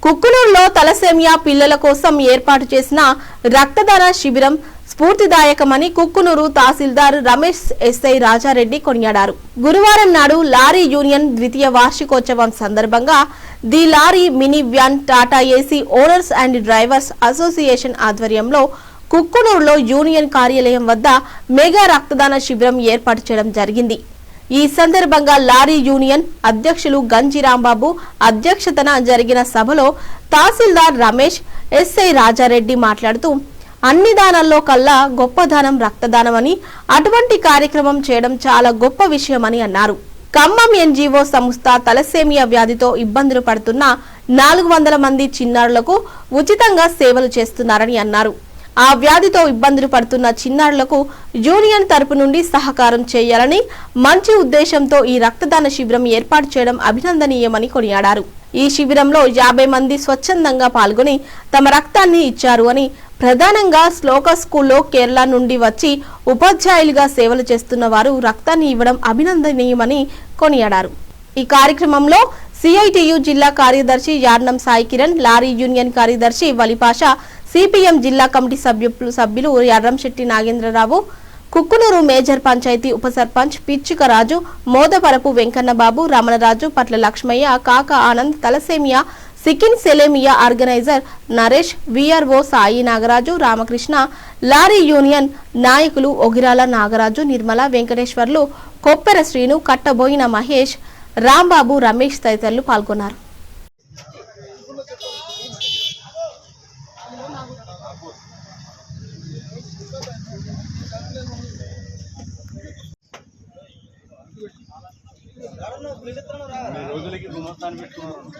కుక్కునూరులో thalassemia పిల్లల కోసం ఏర్పాటు చేసిన రక్తదాన శిబిరం స్ఫూర్తిదాయకమని కుక్కునూరు తహసీల్దార్ రమేష్ ఎస్ఐ రాజారెడ్డి కొనియాడారు. గురువారం నాడు లారీ యూనియన్ ద్వితీయ వార్షికోత్సవం సందర్భంగా the lorry mini van Tata AC owners and drivers association ఆధ్వర్యంలో కుక్కునూరులో యూనియన్ కార్యాలయం వద్ద మెగా రక్తదాన శిబిరం ఏర్పాటు చేయడం జరిగింది. ఈ సందర్భంగా లారీ యూనియన్ అధ్యక్షులు గంజి రాంబాబు అధ్యక్షతన జరిగిన సభలో తహసీల్దార్ రమేష్ ఎస్ఐ రాజారెడ్డి మాట్లాడుతూ అన్ని దానాల్లో కల్లా గొప్ప దానం రక్తదానమని, అటువంటి కార్యక్రమం చేయడం చాలా గొప్ప విషయమని అన్నారు. ఖమ్మం ఎన్జీఓ సంస్థ తలసేమియా వ్యాధితో ఇబ్బందులు పడుతున్న 400 మంది చిన్నారులకు ఉచితంగా సేవలు చేస్తున్నారని అన్నారు. ఆ వ్యాధితో ఇబ్బందులు పడుతున్న చిన్నారులకు యూనియన్ తరపు నుండి సహకారం చేయాలని మంచి ఉద్దేశంతో ఈ రక్తదాన శిబిరం ఏర్పాటు చేయడం అభినందనీయమని కొనియాడారు. ఈ శిబిరంలో 50 మంది స్వచ్ఛందంగా పాల్గొని తమ రక్తాన్ని ఇచ్చారు అని, ప్రధానంగా శ్లోక స్కూల్లో కేరళ నుండి వచ్చి ఉపాధ్యాయులుగా సేవలు చేస్తున్న వారు రక్తాన్ని ఇవ్వడం అభినందనీయమని కొనియాడారు. ఈ కార్యక్రమంలో సిఐటియు జిల్లా కార్యదర్శి యార్నం సాయి కిరణ్, లారీ యూనియన్ కార్యదర్శి వలిపాషా, సిపిఎం జిల్లా కమిటీ సభ్యులు ఎర్రంశెట్టి నాగేంద్రరావు, కుక్కునూరు మేజర్ పంచాయతీ ఉప సర్పంచ్ పిచ్చుకరాజు, మోదపరపు వెంకన్నబాబు, రమణరాజు, పట్ల లక్ష్మయ్య, కాక ఆనంద్, తలసేమియా సికిన్ సెలేమియా organiser Naresh, VRO Sai Nagaraju, Ramakrishna, lorry union నాయకులు ఒగిరాల నాగరాజు, నిర్మల, వెంకటేశ్వర్లు, కొప్పెర శ్రీను, కట్టబోయిన మహేష్, రాంబాబు, రమేష్ తదితరులు పాల్గొన్నారు. రోజులకి గుమస్తాన్ని పెట్టుకున్నారు.